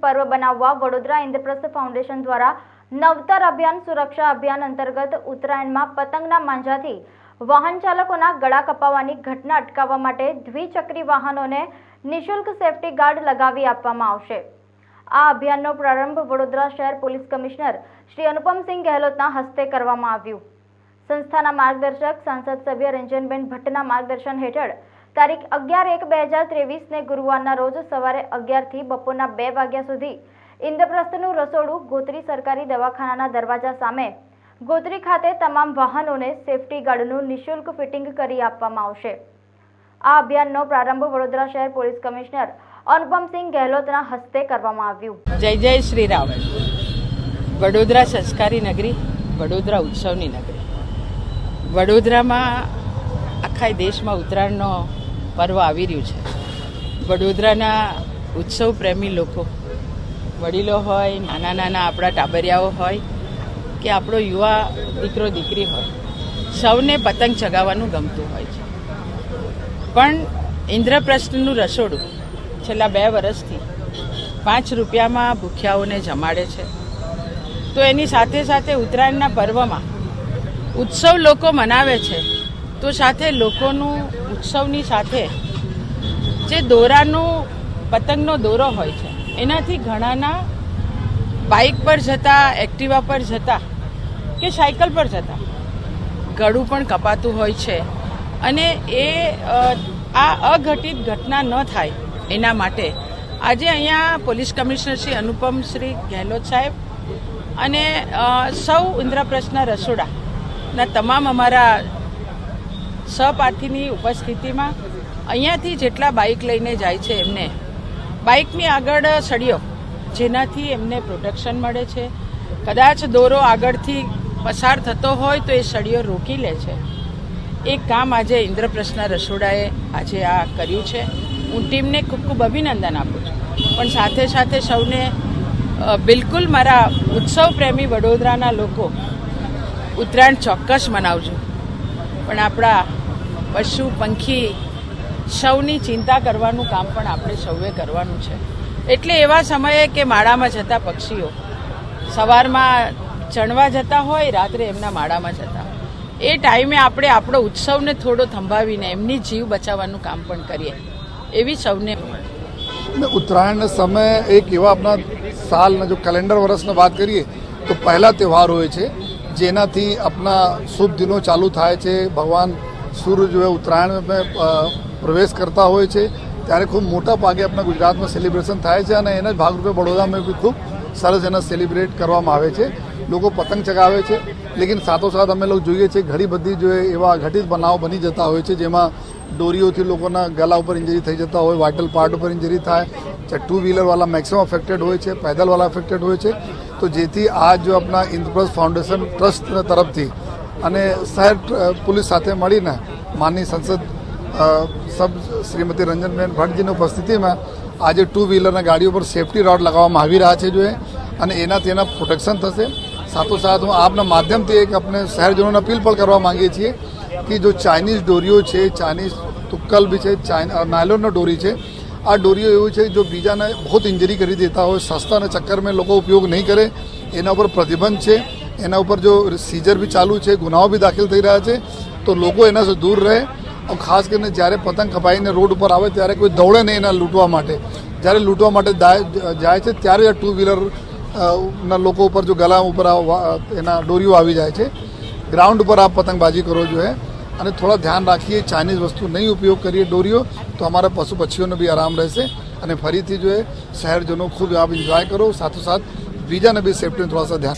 पर्व बनाववा वडोदरा इंद्रप्रस्थ फाउंडेशन द्वारा नवतर अभियान सुरक्षा अभियान अंतर्गत उत्तरायण में पतंगना मांजाथी वाहन चालकोना गळा कपावવાની घटना अटकाववा માટે દ્વિચક્રી વાહનોને નિશુલ્ક સેફટી ગાર્ડ લગાવી આપવામાં આવશે। આ અભિયાનનો પ્રારંભ વડોદરા શહેર પોલીસ કમિશનર શ્રી અનુપમસિંહ ગહેલોતના હસ્તે કરવામાં આવ્યું। સંસ્થાના માર્ગદર્શક સાંસદ સભ્ય રંજનબેન ભટ્ટના માર્ગદર્શન હેઠળ તારીખ 11/1/2023 ને ગુરુવારના રોજ સવારે 11 થી બપોરના 2 વાગ્યા સુધી ઇન્દ્રપ્રસ્થનું રસોડું ગોત્રી સરકારી દવાખાનાના દરવાજા સામે ગોત્રી ખાતે તમામ વાહનોને સેફટી ગાર્ડનું નિઃશુલ્ક ફિટિંગ કરી આપવામાં આવશે। આ અભિયાનનો પ્રારંભ વડોદરા શહેર પોલીસ કમિશનર અનુપમસિંહ ગહેલોતના હસ્તે કરવામાં આવ્યું। જય જય શ્રી રામ। વડોદરા સંસ્કારી નગરી, વડોદરા ઉત્સવની નગરી। વડોદરામાં આખા દેશમાં ઉત્તરાયણનો પર્વ આવી રહ્યું છે। વડોદરાના ઉત્સવ પ્રેમી લોકો, વડીલો હોય, નાના નાના આપણા ટાબરિયાઓ હોય કે આપણો યુવા દીકરો દીકરી હોય, સૌને પતંગ ચગાવવાનું ગમતું હોય છે। પણ ઇન્દ્રપ્રસ્થનું રસોડું છેલ્લા 2 વર્ષથી 5 રૂપિયામાં ભૂખ્યાઓને જમાડે છે। તો એની સાથે સાથે ઉત્તરાયણના પર્વમાં ઉત્સવ લોકો મનાવે છે, તો સાથે લોકોનું ઉત્સવની સાથે જે દોરાનું પતંગનો દોરો હોય છે એનાથી ઘણાના બાઇક પર જતા, એક્ટિવા પર જતા કે સાયકલ પર જતા ગળું પણ કપાતું હોય છે। અને એ આ અઘટિત ઘટના ન થાય એના માટે આજે અહીંયા પોલીસ કમિશનર શ્રી અનુપમ શ્રી ગહેલોત સાહેબ અને સૌ ઇન્દ્રપ્રસ્થના રસોડાના તમામ અમારા સહપાઠીની ઉપસ્થિતિમાં અહીંયાથી જેટલા બાઇક લઈને જાય છે એમને બાઇકની આગળ સળીઓ, જેનાથી એમને પ્રોટેક્શન મળે છે। કદાચ દોરો આગળથી પસાર થતો હોય તો એ સળીઓ રોકી લે છે। એ કામ આજે ઇન્દ્રપ્રસ્થના રસોડાએ આજે આ કર્યું છે। હું ટીમને ખૂબ ખૂબ અભિનંદન આપું છું, પણ સાથે સાથે સૌને બિલકુલ મારા ઉત્સવ પ્રેમી વડોદરાના લોકો ઉત્તરાયણ ચોક્કસ મનાવજો, પણ આપણા પશુ પંખી સૌની ચિંતા કરવાનું કામ પણ આપણે સૌએ કરવાનું છે। એટલે એવા સમયે કે માળામાં જતા પક્ષીઓ સવારમાં ચણવા જતા હોય, રાત્રે એમના માળામાં જતા હોય, એ ટાઈમે આપણે આપણો ઉત્સવને થોડો થંભાવીને એમની જીવ બચાવવાનું કામ પણ કરીએ એવી સૌને। उत्तरायण समय एक एवं अपना साल जो कैलेंडर वर्ष में बात करिए तो पहला त्यौहार होय छे जेनाथी अपना शुभ दिनों चालू थाय छे। भगवान सूर्य जो है उत्तरायण में प्रवेश करता होय छे त्यारे खूब मोटा भागे अपना गुजरात में सेलिब्रेशन थाय छे અને એના જ ભાગરૂપે વડોદરા में भी खूब सरस एना सेलिब्रेट કરવામાં આવે છે। લોકો પતંગ ચગાવે છે, લેકિન સાથોસાથ અમે લોકો જોઈએ છીએ ઘણી બધી જો એવા ઘટિત બનાવ બની જતા હોય છે જેમાં દોરીઓથી લોકોના ગળા ઉપર ઇન્જરી થઈ જતા હોય, વાઇટલ પાર્ટ ઉપર ઇન્જરી થાય છે। 2 વ્હીલરવાળા મેક્સિમમ અફેક્ટેડ હોય છે, પેદલવાળા અફેક્ટેડ હોય છે। તો જેથી આ જો આપણા ઇન્દ્રપ્રસ્થ ફાઉન્ડેશન ટ્રસ્ટ તરફથી અને શહેર પોલીસ સાથે મળીને માનની સંસદ સબ શ્રીમતી રંજનબેન ભટ્ટજીની ઉપસ્થિતિમાં આજે 2 વ્હીલરના ગાડીઓ પર સેફટી રોડ લગાવવામાં આવી રહ્યા છે જો અને એનાથી એના પ્રોટેક્શન થશે। સાથોસાથ હું આપના માધ્યમથી એક આપણે શહેરજનોને અપીલ પણ કરવા માંગીએ છીએ कि जो चाइनीज डोरीओ है, चाइनीज तुक्कल भी है, नायलॉन डोरी है, आ डोरीओ एवं है जो बीजा ने बहुत इंजरी कर देता हो, सस्ता ने चक्कर में लोग उपयोग नहीं करे, एना पर प्रतिबंध है। एना पर जो सीजर भी चालू है, गुनाओ भी दाखिल थी रहा है, तो लोग एना से दूर रहे। और खास कर जयरे पतंग कपाई ने रोड पर आए त्यारे कोई दौड़े नहीं एना लूटवा माटे। जयरे लूटवा माटे जाए छे त्यारे 2 व्हीलर ना लोगों पर जो गला ऊपर एना डोरीओ आवी जाए छे। ग्राउंड पर आप पतंगबाजी करो जो है અને થોડા ધ્યાન રાખીએ, ચાઇનીઝ વસ્તુ નહીં ઉપયોગ કરીએ ડોરીઓ, તો અમારા પશુ પક્ષીઓને બી આરામ રહેશે। અને ફરીથી જો શહેરજનો ખૂબ આપ એન્જોય કરો, સાથોસાથ બીજાને બી સેફટીનું થોડા સા ધ્યાન।